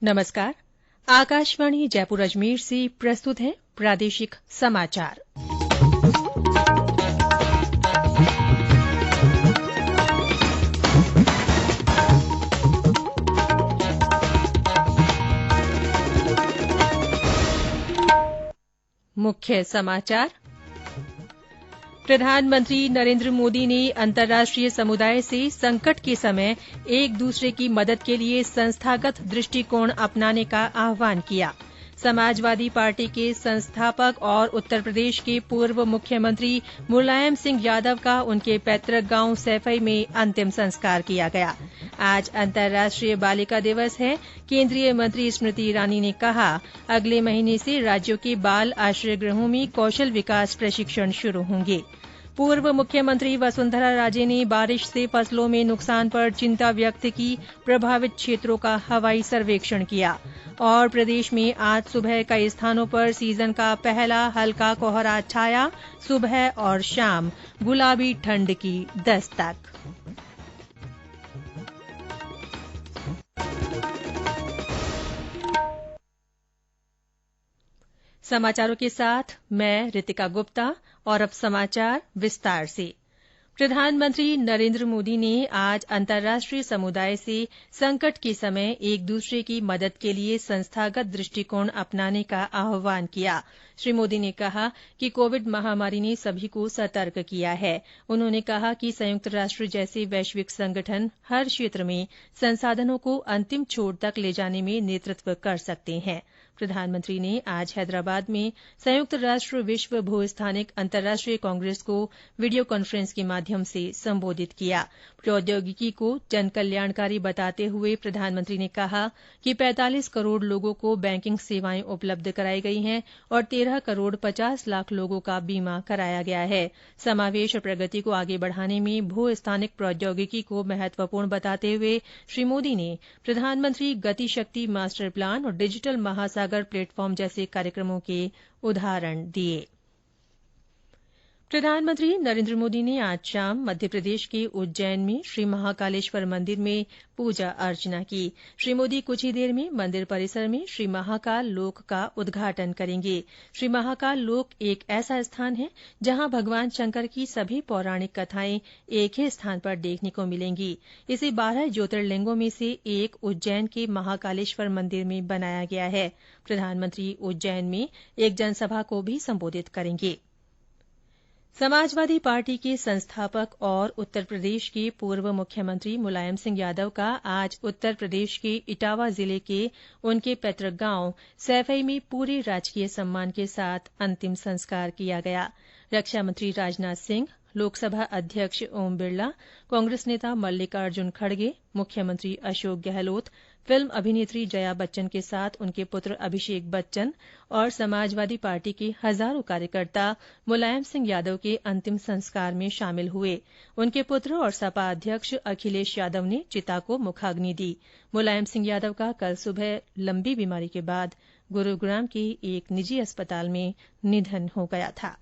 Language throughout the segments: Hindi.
नमस्कार। आकाशवाणी जयपुर अजमेर से प्रस्तुत है प्रादेशिक समाचार। मुख्य समाचार। प्रधानमंत्री नरेन्द्र मोदी ने अंतर्राष्ट्रीय समुदाय से संकट के समय एक दूसरे की मदद के लिए संस्थागत दृष्टिकोण अपनाने का आह्वान किया। समाजवादी पार्टी के संस्थापक और उत्तर प्रदेश के पूर्व मुख्यमंत्री मुलायम सिंह यादव का उनके पैतृक गांव सैफई में अंतिम संस्कार किया गया। आज अंतर्राष्ट्रीय बालिका दिवस है। केंद्रीय मंत्री स्मृति ईरानी ने कहा, अगले महीने से राज्यों के बाल आश्रय गृहों में कौशल विकास प्रशिक्षण शुरू होंगे। पूर्व मुख्यमंत्री वसुंधरा राजे ने बारिश से फसलों में नुकसान पर चिंता व्यक्त की। प्रभावित क्षेत्रों का हवाई सर्वेक्षण किया। और प्रदेश में आज सुबह कई स्थानों पर सीजन का पहला हल्का कोहरा छाया। सुबह और शाम गुलाबी ठंड की दस्तक। समाचारों के साथ मैं रितिका गुप्ता। और अब समाचार विस्तार से। प्रधानमंत्री नरेन्द्र मोदी ने आज अंतर्राष्ट्रीय समुदाय से संकट के समय एक दूसरे की मदद के लिए संस्थागत दृष्टिकोण अपनाने का आह्वान किया। श्री मोदी ने कहा कि कोविड महामारी ने सभी को सतर्क किया है। उन्होंने कहा कि संयुक्त राष्ट्र जैसे वैश्विक संगठन हर क्षेत्र में संसाधनों को अंतिम छोर तक ले जाने में नेतृत्व कर सकते हैं। प्रधानमंत्री ने आज हैदराबाद में संयुक्त राष्ट्र विश्व भूस्थानिक अंतर्राष्ट्रीय कांग्रेस को वीडियो कॉन्फ्रेंस के माध्यम से संबोधित किया। प्रौद्योगिकी को जन कल्याणकारी बताते हुए प्रधानमंत्री ने कहा कि 45 करोड़ लोगों को बैंकिंग सेवाएं उपलब्ध कराई गई हैं और 13 करोड़ 50 लाख लोगों का बीमा कराया गया है। समावेश और प्रगति को आगे बढ़ाने में भूस्थानिक प्रौद्योगिकी को महत्वपूर्ण बताते हुए श्री मोदी ने प्रधानमंत्री गति शक्ति मास्टर प्लान और डिजिटल महासागर प्लेटफॉर्म जैसे कार्यक्रमों के उदाहरण दिए। प्रधानमंत्री नरेन्द्र मोदी ने आज शाम मध्यप्रदेश के उज्जैन में श्री महाकालेश्वर मंदिर में पूजा अर्चना की। श्री मोदी कुछ ही देर में मंदिर परिसर में श्री महाकाल लोक का उद्घाटन करेंगे। श्री महाकाल लोक एक ऐसा स्थान है जहां भगवान शंकर की सभी पौराणिक कथाएं एक ही स्थान पर देखने को मिलेंगी। इसे 12 ज्योतिर्लिंगों में से एक उज्जैन के महाकालेश्वर मंदिर में बनाया गया है। प्रधानमंत्री उज्जैन में एक जनसभा को भी संबोधित करेंगे। समाजवादी पार्टी के संस्थापक और उत्तर प्रदेश के पूर्व मुख्यमंत्री मुलायम सिंह यादव का आज उत्तर प्रदेश के इटावा जिले के उनके पैतृक गांव सैफई में पूरे राजकीय सम्मान के साथ अंतिम संस्कार किया गया। रक्षा मंत्री राजनाथ सिंह, लोकसभा अध्यक्ष ओम बिरला, कांग्रेस नेता मल्लिकार्जुन खड़गे, मुख्यमंत्री अशोक गहलोत, फिल्म अभिनेत्री जया बच्चन के साथ उनके पुत्र अभिषेक बच्चन और समाजवादी पार्टी के हजारों कार्यकर्ता मुलायम सिंह यादव के अंतिम संस्कार में शामिल हुए। उनके पुत्र और सपा अध्यक्ष अखिलेश यादव ने चिता को मुखाग्नि दी। मुलायम सिंह यादव का कल सुबह लंबी बीमारी के बाद गुरुग्राम के एक निजी अस्पताल में निधन हो गया था।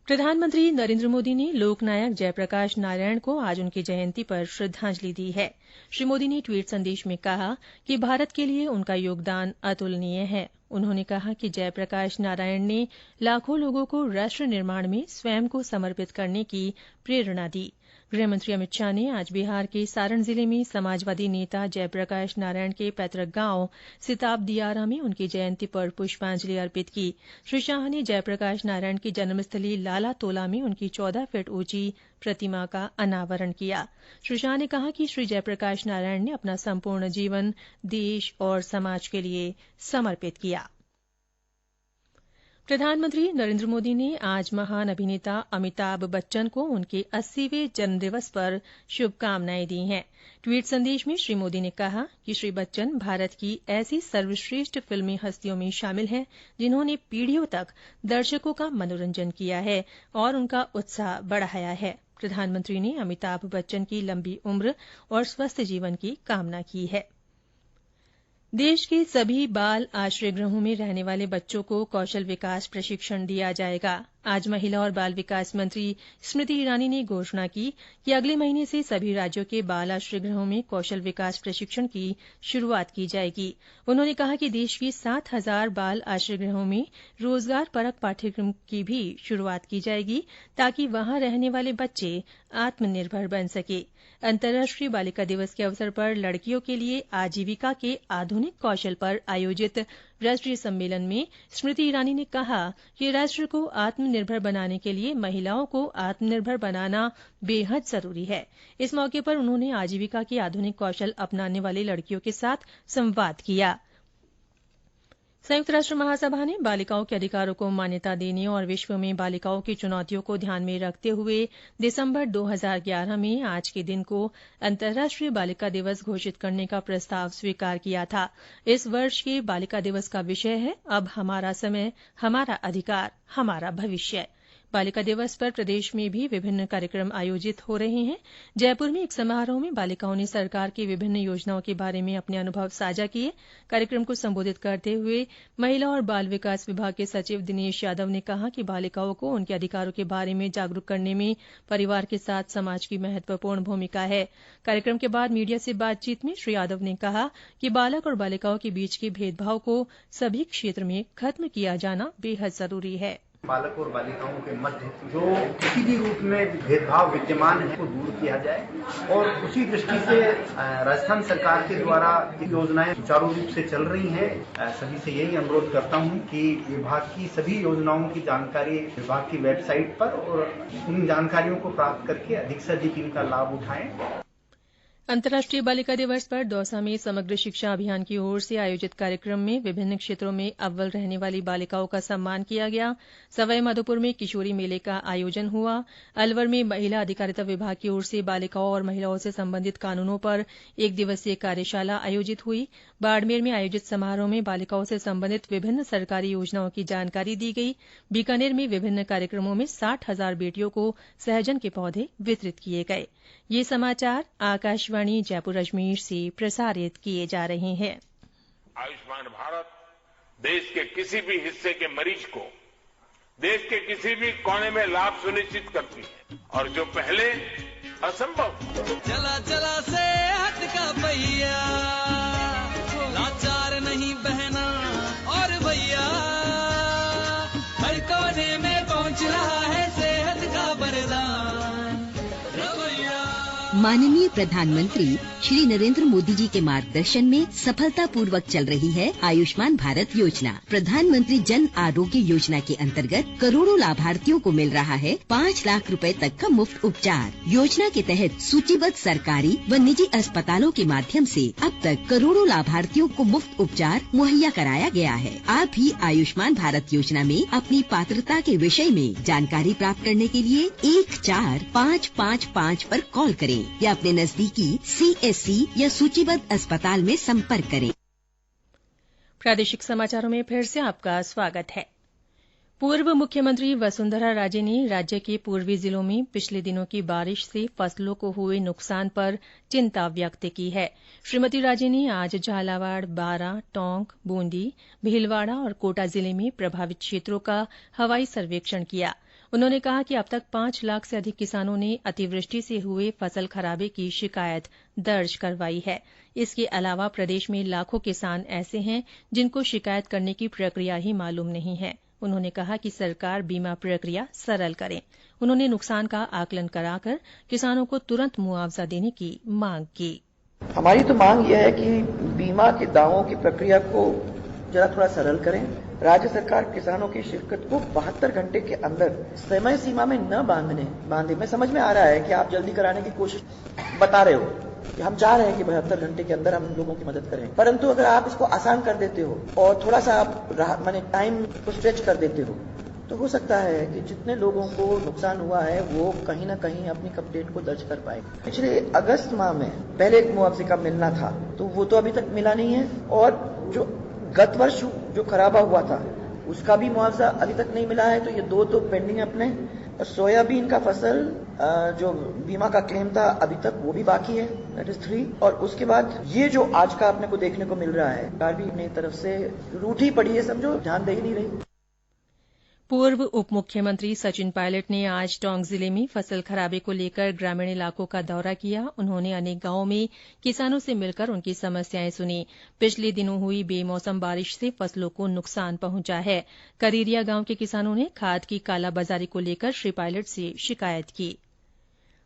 प्रधानमंत्री नरेन्द्र मोदी ने लोकनायक जयप्रकाश नारायण को आज उनकी जयंती पर श्रद्धांजलि दी है। श्री मोदी ने ट्वीट संदेश में कहा कि भारत के लिए उनका योगदान अतुलनीय है। उन्होंने कहा कि जयप्रकाश नारायण ने लाखों लोगों को राष्ट्र निर्माण में स्वयं को समर्पित करने की प्रेरणा दी। गृहमंत्री अमित शाह ने आज बिहार के सारण जिले में समाजवादी नेता जयप्रकाश नारायण के पैतृक गांव सिताब दियारा में उनकी जयंती पर पुष्पांजलि अर्पित की। श्री शाह ने जयप्रकाश नारायण की जन्मस्थली लाला तोला में उनकी 14 फीट ऊंची प्रतिमा का अनावरण किया। श्री शाह ने कहा कि श्री जयप्रकाश नारायण ने अपना संपूर्ण जीवन देश और समाज के लिए समर्पित किया। प्रधानमंत्री नरेन्द्र मोदी ने आज महान अभिनेता अमिताभ बच्चन को उनके 80वें जन्मदिवस पर शुभकामनाएं दी हैं। ट्वीट संदेश में श्री मोदी ने कहा कि श्री बच्चन भारत की ऐसी सर्वश्रेष्ठ फिल्मी हस्तियों में शामिल हैं जिन्होंने पीढ़ियों तक दर्शकों का मनोरंजन किया है और उनका उत्साह बढ़ाया है। प्रधानमंत्री ने अमिताभ बच्चन की लंबी उम्र और स्वस्थ जीवन की कामना की है। देश के सभी बाल आश्रय गृहों में रहने वाले बच्चों को कौशल विकास प्रशिक्षण दिया जाएगा। आज महिला और बाल विकास मंत्री स्मृति ईरानी ने घोषणा की कि अगले महीने से सभी राज्यों के बाल आश्रय गृहों में कौशल विकास प्रशिक्षण की शुरूआत की जाएगी। उन्होंने कहा कि देश के 7,000 बाल आश्रय गृहों में रोजगार परक पाठ्यक्रम की भी शुरूआत की जाएगी ताकि वहां रहने वाले बच्चे आत्मनिर्भर बन सके। अंतर्राष्ट्रीय बालिका दिवस के अवसर पर लड़कियों के लिए आजीविका के आधुनिक कौशल पर आयोजित राष्ट्रीय सम्मेलन में स्मृति ईरानी ने कहा कि राष्ट्र को आत्मनिर्भर बनाने के लिए महिलाओं को आत्मनिर्भर बनाना बेहद जरूरी है। इस मौके पर उन्होंने आजीविका के आधुनिक कौशल अपनाने वाली लड़कियों के साथ संवाद किया। संयुक्त राष्ट्र महासभा ने बालिकाओं के अधिकारों को मान्यता देने और विश्व में बालिकाओं की चुनौतियों को ध्यान में रखते हुए दिसंबर 2011 में आज के दिन को अंतर्राष्ट्रीय बालिका दिवस घोषित करने का प्रस्ताव स्वीकार किया था। इस वर्ष के बालिका दिवस का विषय है अब हमारा समय, हमारा अधिकार, हमारा भविष्य। बालिका दिवस पर प्रदेश में भी विभिन्न कार्यक्रम आयोजित हो रहे हैं। जयपुर में एक समारोह में बालिकाओं ने सरकार की विभिन्न योजनाओं के बारे में अपने अनुभव साझा किए। कार्यक्रम को संबोधित करते हुए महिला और बाल विकास विभाग के सचिव दिनेश यादव ने कहा कि बालिकाओं को उनके अधिकारों के बारे में जागरूक करने में परिवार के साथ समाज की महत्वपूर्ण भूमिका है। कार्यक्रम के बाद मीडिया से बातचीत में श्री यादव ने कहा कि बालक और बालिकाओं के बीच के भेदभाव को सभी क्षेत्र में खत्म किया जाना बेहद जरूरी है। बालक और बालिकाओं के मध्य जो किसी भी रूप में भेदभाव विद्यमान है वो दूर किया जाए और उसी दृष्टि से राजस्थान सरकार के द्वारा ये योजनाएं सुचारू रूप से चल रही हैं। सभी से यही अनुरोध करता हूं कि विभाग की सभी योजनाओं की जानकारी विभाग की वेबसाइट पर और उन जानकारियों को प्राप्त करके अधिक से अधिक इनका लाभ उठाएं। अंतर्राष्ट्रीय बालिका दिवस पर दौसा में समग्र शिक्षा अभियान की ओर से आयोजित कार्यक्रम में विभिन्न क्षेत्रों में अव्वल रहने वाली बालिकाओं का सम्मान किया गया। सवाईमाधोपुर में किशोरी मेले का आयोजन हुआ। अलवर में महिला अधिकारिता विभाग की ओर से बालिकाओं और महिलाओं से संबंधित कानूनों पर एक दिवसीय कार्यशाला आयोजित हुई। बाड़मेर में आयोजित समारोह में बालिकाओं से संबंधित विभिन्न सरकारी योजनाओं की जानकारी दी गई। बीकानेर में विभिन्न कार्यक्रमों में 60,000 बेटियों को सहजन के पौधे वितरित किए गए। ये समाचार आकाशवाणी जयपुर अजमेर से प्रसारित किए जा रहे हैं। आयुष्मान भारत देश के किसी भी हिस्से के मरीज को देश के किसी भी कोने में लाभ सुनिश्चित करती है और जो पहले असंभव चला चला से हट का भैया लाचार नहीं बहना और भैया हर कोने में पहुंच रहा है सेहत का वरदान। माननीय प्रधानमंत्री श्री नरेंद्र मोदी जी के मार्गदर्शन में सफलतापूर्वक चल रही है आयुष्मान भारत योजना। प्रधानमंत्री जन आरोग्य योजना के अंतर्गत करोड़ों लाभार्थियों को मिल रहा है 5 लाख रुपए तक का मुफ्त उपचार। योजना के तहत सूचीबद्ध सरकारी व निजी अस्पतालों के माध्यम से अब तक करोड़ों लाभार्थियों को मुफ्त उपचार मुहैया कराया गया है। आप भी आयुष्मान भारत योजना में अपनी पात्रता के विषय में जानकारी प्राप्त करने के लिए 14555 पर कॉल करें या अपने नजदीकी CSC या सूचीबद्ध अस्पताल में संपर्क करें। प्रादेशिक समाचारों में फिर से आपका स्वागत है। पूर्व मुख्यमंत्री वसुंधरा राजे ने राज्य के पूर्वी जिलों में पिछले दिनों की बारिश से फसलों को हुए नुकसान पर चिंता व्यक्त की है। श्रीमती राजे ने आज झालावाड़, बारां, टोंक, बूंदी, भीलवाड़ा और कोटा जिले में प्रभावित क्षेत्रों का हवाई सर्वेक्षण किया। उन्होंने कहा कि अब तक 5 लाख से अधिक किसानों ने अतिवृष्टि से हुए फसल खराबे की शिकायत दर्ज करवाई है। इसके अलावा प्रदेश में लाखों किसान ऐसे हैं जिनको शिकायत करने की प्रक्रिया ही मालूम नहीं है। उन्होंने कहा कि सरकार बीमा प्रक्रिया सरल करे। उन्होंने नुकसान का आकलन कराकर किसानों को तुरंत मुआवजा देने की मांग की। हमारी तो मांग यह है कि बीमा के दावों की प्रक्रिया को जरा थोड़ा सरल करें। राज्य सरकार किसानों की शिरकत को 72 घंटे के अंदर समय सीमा में न बांधे। मैं समझ में आ रहा है कि आप जल्दी कराने की कोशिश बता रहे हो कि हम चाह रहे हैं कि 72 घंटे के अंदर हम लोगों की मदद करें, परंतु अगर आप इसको आसान कर देते हो और थोड़ा सा आप टाइम को स्ट्रेच कर देते हो तो हो सकता है कि जितने लोगों को नुकसान हुआ है वो कहीं ना कहीं अपनी कंप्लेंट को दर्ज कर पाए। पिछले अगस्त माह में पहले एक मुआवजे का मिलना था तो वो तो अभी तक मिला नहीं है और जो गत वर्ष जो खराबा हुआ था उसका भी मुआवजा अभी तक नहीं मिला है। तो ये दो तो पेंडिंग अपने और सोयाबीन का फसल जो बीमा का क्लेम था अभी तक वो भी बाकी है, दैट इज 3। और उसके बाद ये जो आज का अपने को देखने को मिल रहा है सरकार भी अपनी तरफ से रूठी पड़ी है, समझो ध्यान दे ही नहीं रही। पूर्व उप मुख्यमंत्री सचिन पायलट ने आज टोंक जिले में फसल खराबे को लेकर ग्रामीण इलाकों का दौरा किया। उन्होंने अनेक गांवों में किसानों से मिलकर उनकी समस्याएं सुनी। पिछले दिनों हुई बेमौसम बारिश से फसलों को नुकसान पहुंचा है। करीरिया गांव के किसानों ने खाद की कालाबाजारी को लेकर श्री पायलट से शिकायत की।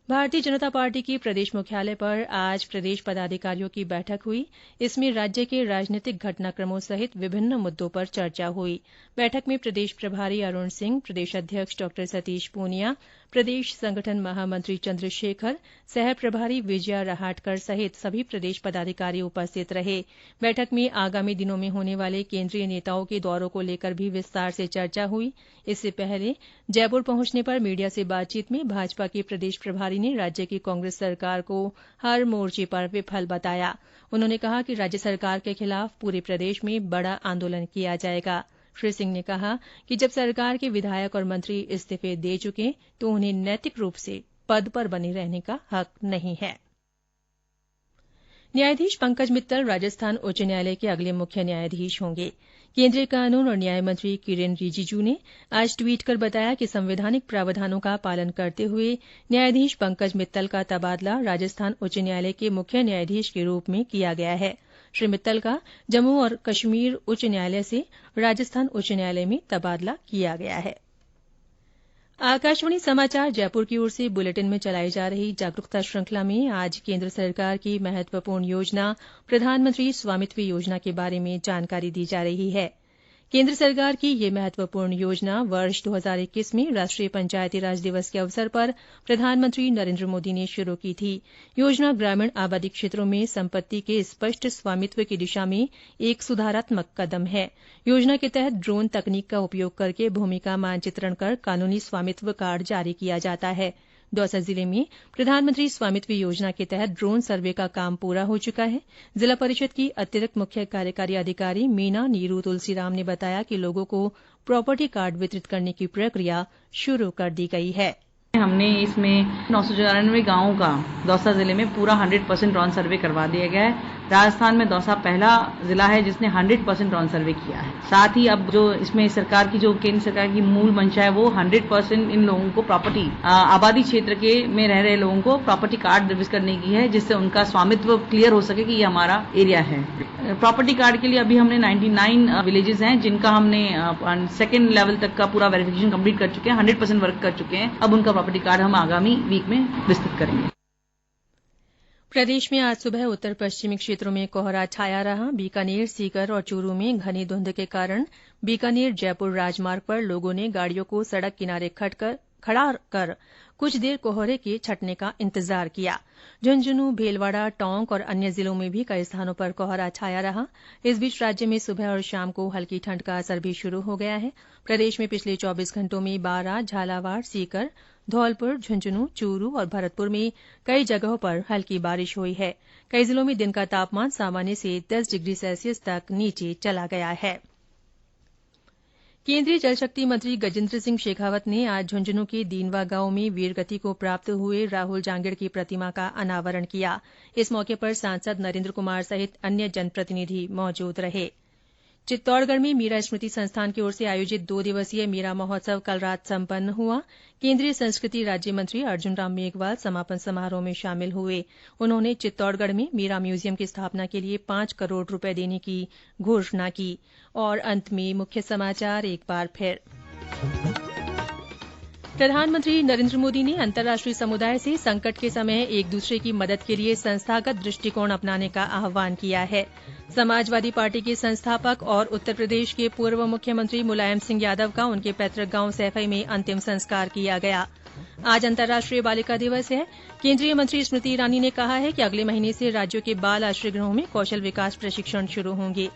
भारतीय जनता पार्टी के प्रदेश मुख्यालय पर आज प्रदेश पदाधिकारियों की बैठक हुई। इसमें राज्य के राजनीतिक घटनाक्रमों सहित विभिन्न मुद्दों पर चर्चा हुई। बैठक में प्रदेश प्रभारी अरूण सिंह, प्रदेश अध्यक्ष डॉ सतीश पूनिया, प्रदेश संगठन महामंत्री चंद्रशेखर, सह प्रभारी विजया रहाटकर सहित सभी प्रदेश पदाधिकारी उपस्थित रहे। बैठक में आगामी दिनों में होने वाले केंद्रीय नेताओं के दौरों को लेकर भी विस्तार से चर्चा हुई। इससे पहले जयपुर पहुंचने पर मीडिया से बातचीत में भाजपा के प्रदेश प्रभारी ने राज्य की कांग्रेस सरकार को हर मोर्चे पर विफल बताया। उन्होंने कहा कि राज्य सरकार के खिलाफ पूरे प्रदेश में बड़ा आंदोलन किया जाएगा। श्री सिंह ने कहा कि जब सरकार के विधायक और मंत्री इस्तीफे दे चुके तो उन्हें नैतिक रूप से पद पर बने रहने का हक नहीं है। न्यायाधीश पंकज मित्तल राजस्थान उच्च न्यायालय के अगले मुख्य न्यायाधीश होंगे। केंद्रीय कानून और न्याय मंत्री किरेन रिजिजू ने आज ट्वीट कर बताया कि संवैधानिक प्रावधानों का पालन करते हुए न्यायाधीश पंकज मित्तल का तबादला राजस्थान उच्च न्यायालय के मुख्य न्यायाधीश के रूप में किया गया है। श्री मित्तल का जम्मू और कश्मीर उच्च न्यायालय से राजस्थान उच्च न्यायालय में तबादला किया गया है। आकाशवाणी समाचार जयपुर की ओर से बुलेटिन में चलाई जा रही जागरूकता श्रृंखला में आज केंद्र सरकार की महत्वपूर्ण योजना प्रधानमंत्री स्वामित्व योजना के बारे में जानकारी दी जा रही है। केंद्र सरकार की यह महत्वपूर्ण योजना वर्ष 2021 में राष्ट्रीय पंचायती राज दिवस के अवसर पर प्रधानमंत्री नरेंद्र मोदी ने शुरू की थी। योजना ग्रामीण आबादी क्षेत्रों में संपत्ति के स्पष्ट स्वामित्व की दिशा में एक सुधारात्मक कदम है। योजना के तहत ड्रोन तकनीक का उपयोग करके भूमि का मानचित्रण कर कानूनी स्वामित्व कार्ड जारी किया जाता है। दौसा जिले में प्रधानमंत्री स्वामित्व योजना के तहत ड्रोन सर्वे का काम पूरा हो चुका है। जिला परिषद की अतिरिक्त मुख्य कार्यकारी अधिकारी मीना नीरू तुलसीराम ने बताया कि लोगों को प्रॉपर्टी कार्ड वितरित करने की प्रक्रिया शुरू कर दी गई है। हमने इसमें 994 गांवों का दौसा जिले में पूरा 100% ड्रोन सर्वे करवा दिया गया है। राजस्थान में दौसा पहला जिला है जिसने 100% ड्रोन सर्वे किया है। साथ ही अब जो इसमें सरकार की जो केंद्र सरकार की मूल मंशा है वो 100% इन लोगों को प्रॉपर्टी आबादी क्षेत्र के में रह रहे लोगों को प्रॉपर्टी कार्ड डिस्ट्रीब्यूट करने की है, जिससे उनका स्वामित्व क्लियर हो सके कि ये हमारा एरिया है। प्रॉपर्टी कार्ड के लिए अभी हमने 99 विलेजेस हैं जिनका हमने सेकेंड लेवल तक का पूरा वेरिफिकेशन कंप्लीट कर चुके हैं, 100% वर्क कर चुके हैं। अब उनका प्रॉपर्टी कार्ड हम आगामी वीक में विस्तृत करेंगे। प्रदेश में आज सुबह उत्तर पश्चिमी क्षेत्रों में कोहरा छाया रहा। बीकानेर, सीकर और चूरू में घनी धुंध के कारण बीकानेर जयपुर राजमार्ग पर लोगों ने गाड़ियों को सड़क किनारे खड़ा कर कुछ देर कोहरे के छटने का इंतजार किया। झुंझुनू, भीलवाड़ा, टोंक और अन्य जिलों में भी कई स्थानों पर कोहरा छाया रहा। इस बीच राज्य में सुबह और शाम को हल्की ठंड का असर भी शुरू हो गया है। प्रदेश में पिछले 24 घंटों में बारां, झालावाड़, सीकर, धौलपुर, झुंझुनू, चूरू और भरतपुर में कई जगहों पर हल्की बारिश हुई है। कई जिलों में दिन का तापमान सामान्य से 10 डिग्री सेल्सियस तक नीचे चला गया है। केंद्रीय जल शक्ति मंत्री गजेंद्र सिंह शेखावत ने आज झुंझुनू के दीनवा गांव में वीरगति को प्राप्त हुए राहुल जांगिड़ की प्रतिमा का अनावरण किया। इस मौके पर सांसद नरेंद्र कुमार सहित अन्य जनप्रतिनिधि मौजूद रहे। चित्तौड़गढ़ में मीरा स्मृति संस्थान की ओर से आयोजित 2 दिवसीय मीरा महोत्सव कल रात संपन्न हुआ। केंद्रीय संस्कृति राज्य मंत्री अर्जुन राम मेघवाल समापन समारोह में शामिल हुए। उन्होंने चित्तौड़गढ़ में मीरा म्यूजियम की स्थापना के लिए 5 करोड़ रुपए देने की घोषणा की। और अंत में मुख्य समाचार एक बार फिर। प्रधानमंत्री नरेंद्र मोदी ने अंतर्राष्ट्रीय समुदाय से संकट के समय एक दूसरे की मदद के लिए संस्थागत दृष्टिकोण अपनाने का आह्वान किया है। समाजवादी पार्टी के संस्थापक और उत्तर प्रदेश के पूर्व मुख्यमंत्री मुलायम सिंह यादव का उनके पैतृक गांव सैफई में अंतिम संस्कार किया गया। आज अंतर्राष्ट्रीय बालिका दिवस है। केंद्रीय मंत्री स्मृति ईरानी ने कहा है कि अगले महीने से राज्यों के बाल आश्रय गृहों में कौशल विकास प्रशिक्षण शुरू होंगे।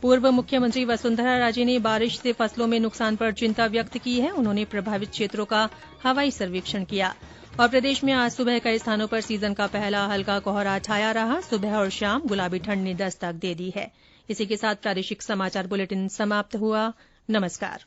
पूर्व मुख्यमंत्री वसुंधरा राजे ने बारिश से फसलों में नुकसान पर चिंता व्यक्त की है। उन्होंने प्रभावित क्षेत्रों का हवाई सर्वेक्षण किया। और प्रदेश में आज सुबह कई स्थानों पर सीजन का पहला हल्का कोहरा छाया रहा। सुबह और शाम गुलाबी ठंड ने दस्तक दे दी है। इसी के साथ प्रादेशिक समाचार बुलेटिन समाप्त हुआ। नमस्कार।